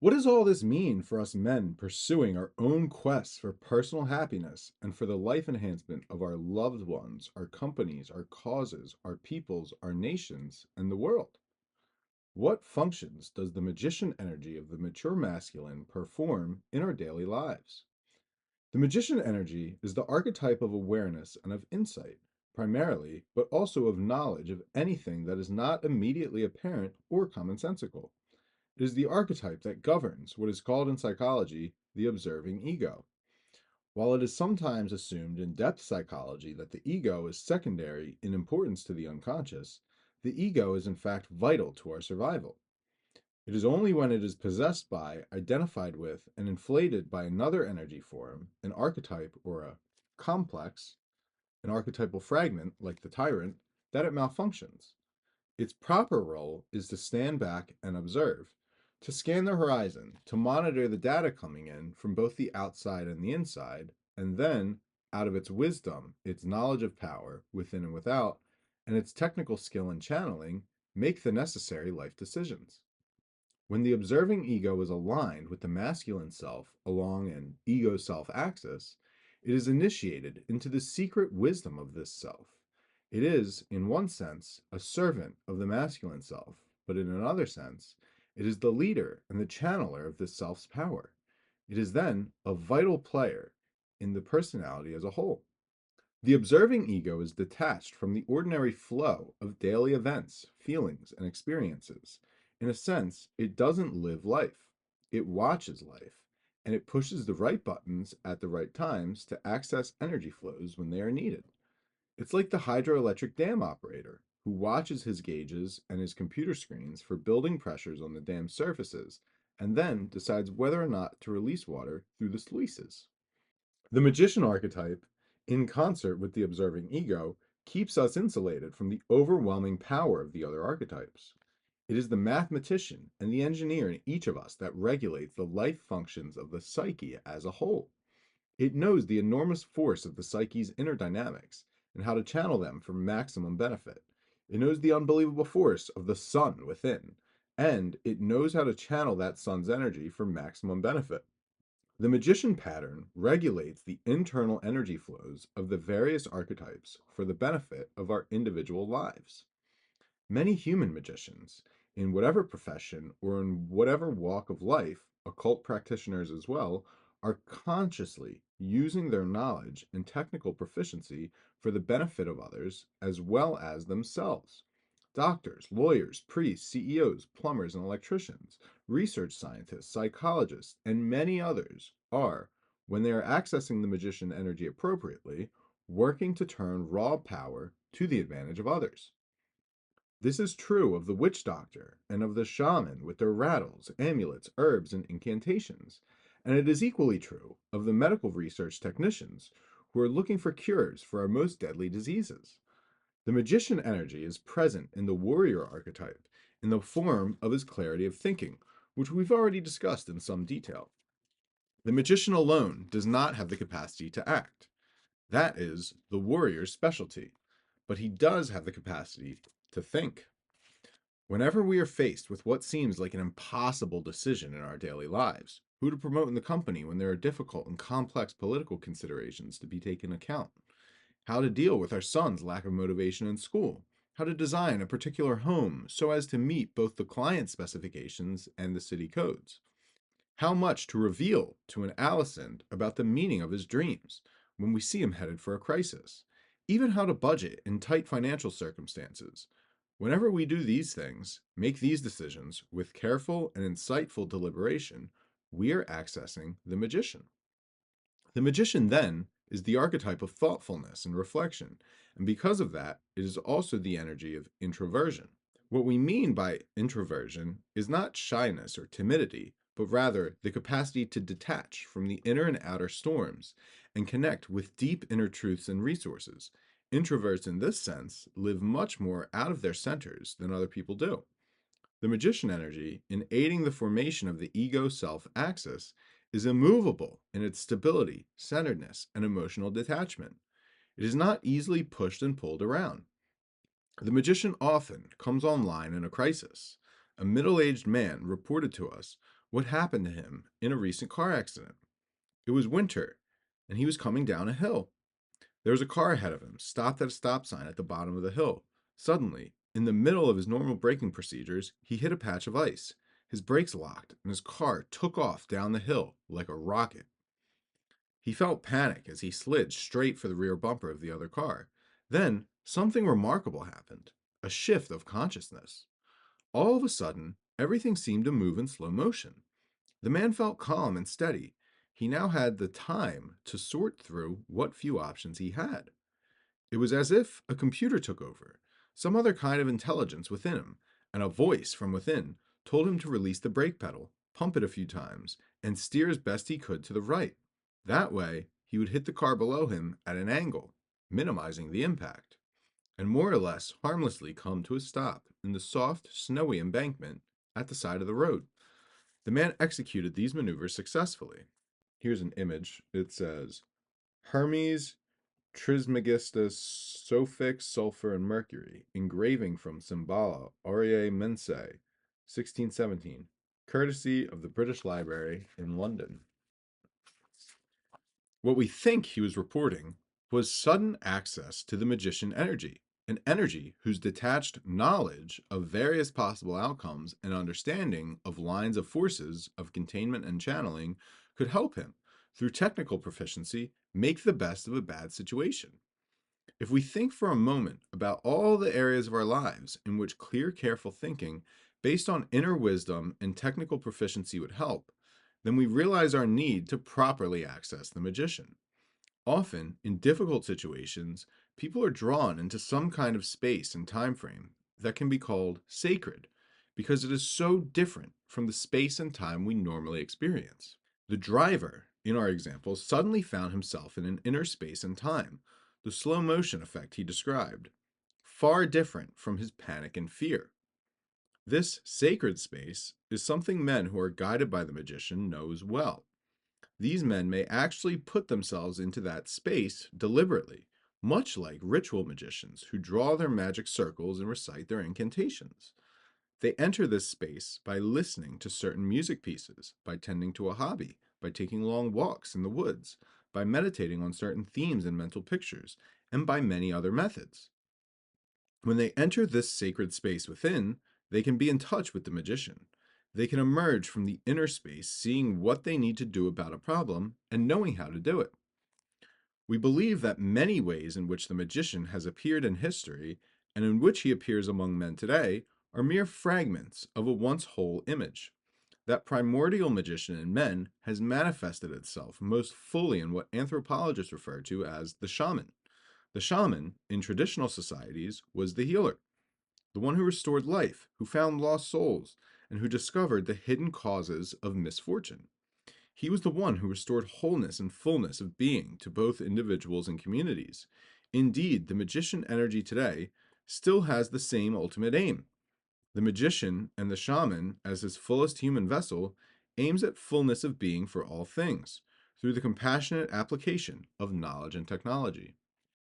What does all this mean for us men pursuing our own quests for personal happiness and for the life enhancement of our loved ones, our companies, our causes, our peoples, our nations, and the world? What functions does the magician energy of the mature masculine perform in our daily lives? The magician energy is the archetype of awareness and of insight, primarily, but also of knowledge of anything that is not immediately apparent or commonsensical. It is the archetype that governs what is called in psychology the observing ego. While it is sometimes assumed in depth psychology that the ego is secondary in importance to the unconscious, the ego is in fact vital to our survival. It is only when it is possessed by, identified with, and inflated by another energy form, an archetype or a complex, an archetypal fragment like the tyrant, that it malfunctions. Its proper role is to stand back and observe, to scan the horizon, to monitor the data coming in from both the outside and the inside, and then, out of its wisdom, its knowledge of power, within and without, and its technical skill in channeling, make the necessary life decisions. When the observing ego is aligned with the masculine self along an ego self axis, it is initiated into the secret wisdom of this self. It is, in one sense, a servant of the masculine self, but in another sense, it is the leader and the channeler of this self's power. It is then a vital player in the personality as a whole. The observing ego is detached from the ordinary flow of daily events, feelings, and experiences. In a sense, it doesn't live life, it watches life, and it pushes the right buttons at the right times to access energy flows when they are needed. It's like the hydroelectric dam operator who watches his gauges and his computer screens for building pressures on the dam's surfaces and then decides whether or not to release water through the sluices. The magician archetype, in concert with the observing ego, keeps us insulated from the overwhelming power of the other archetypes. It is the mathematician and the engineer in each of us that regulates the life functions of the psyche as a whole. It knows the enormous force of the psyche's inner dynamics and how to channel them for maximum benefit. It knows the unbelievable force of the sun within, and it knows how to channel that sun's energy for maximum benefit. The magician pattern regulates the internal energy flows of the various archetypes for the benefit of our individual lives. Many human magicians, in whatever profession or in whatever walk of life, occult practitioners as well, are consciously using their knowledge and technical proficiency for the benefit of others as well as themselves. Doctors, lawyers, priests, CEOs, plumbers, and electricians, research scientists, psychologists, and many others are, when they are accessing the magician energy appropriately, working to turn raw power to the advantage of others. This is true of the witch doctor and of the shaman with their rattles, amulets, herbs, and incantations, and it is equally true of the medical research technicians who are looking for cures for our most deadly diseases. The magician energy is present in the warrior archetype in the form of his clarity of thinking, which we've already discussed in some detail. The magician alone does not have the capacity to act. That is the warrior's specialty, but he does have the capacity to think. Whenever we are faced with what seems like an impossible decision in our daily lives, who to promote in the company when there are difficult and complex political considerations to be taken account, how to deal with our son's lack of motivation in school, how to design a particular home so as to meet both the client specifications and the city codes, how much to reveal to an Allison about the meaning of his dreams when we see him headed for a crisis, even how to budget in tight financial circumstances. Whenever we do these things, make these decisions with careful and insightful deliberation, we are accessing the magician. The magician, then, is the archetype of thoughtfulness and reflection, and because of that, it is also the energy of introversion. What we mean by introversion is not shyness or timidity, but rather the capacity to detach from the inner and outer storms and connect with deep inner truths and resources. Introverts, in this sense, live much more out of their centers than other people do. The magician energy, in aiding the formation of the ego self axis, is immovable in its stability, centeredness, and emotional detachment. It is not easily pushed and pulled around. The magician often comes online in a crisis, a middle-aged man reported to us what happened to him in a recent car accident. It was winter, and he was coming down a hill. There was a car ahead of him, stopped at a stop sign at the bottom of the hill. Suddenly, in the middle of his normal braking procedures, he hit a patch of ice. His brakes locked, and his car took off down the hill like a rocket. He felt panic as he slid straight for the rear bumper of the other car. Then, something remarkable happened, a shift of consciousness. All of a sudden, everything seemed to move in slow motion. The man felt calm and steady. He now had the time to sort through what few options he had. It was as if a computer took over, some other kind of intelligence within him, and a voice from within told him to release the brake pedal, pump it a few times, and steer as best he could to the right. That way, he would hit the car below him at an angle, minimizing the impact, and more or less harmlessly come to a stop in the soft, snowy embankment at the side of the road. The man executed these maneuvers successfully. Here's an image. It says, Hermes Trismegistus Suffix Sulfur and Mercury, engraving from Cimbala, Aurier Mensae, 1617, courtesy of the British Library in London. What we think he was reporting was sudden access to the magician energy, an energy whose detached knowledge of various possible outcomes and understanding of lines of forces of containment and channeling could help him, through technical proficiency, make the best of a bad situation. If we think for a moment about all the areas of our lives in which clear, careful thinking based on inner wisdom and technical proficiency would help, then we realize our need to properly access the magician. Often, in difficult situations, people are drawn into some kind of space and time frame that can be called sacred because it is so different from the space and time we normally experience. The driver, in our example, suddenly found himself in an inner space and time, the slow motion effect he described, far different from his panic and fear. This sacred space is something men who are guided by the magician knows well. These men may actually put themselves into that space deliberately, much like ritual magicians who draw their magic circles and recite their incantations. They enter this space by listening to certain music pieces, by tending to a hobby, by taking long walks in the woods, by meditating on certain themes and mental pictures, and by many other methods. When they enter this sacred space within, they can be in touch with the magician. They can emerge from the inner space seeing what they need to do about a problem and knowing how to do it. We believe that many ways in which the magician has appeared in history and in which he appears among men today are mere fragments of a once whole image. That primordial magician in men has manifested itself most fully in what anthropologists refer to as the shaman. The shaman, in traditional societies, was the healer, the one who restored life, who found lost souls, and who discovered the hidden causes of misfortune. He was the one who restored wholeness and fullness of being to both individuals and communities. Indeed, the magician energy today still has the same ultimate aim. The magician and the shaman, as his fullest human vessel, aims at fullness of being for all things, through the compassionate application of knowledge and technology.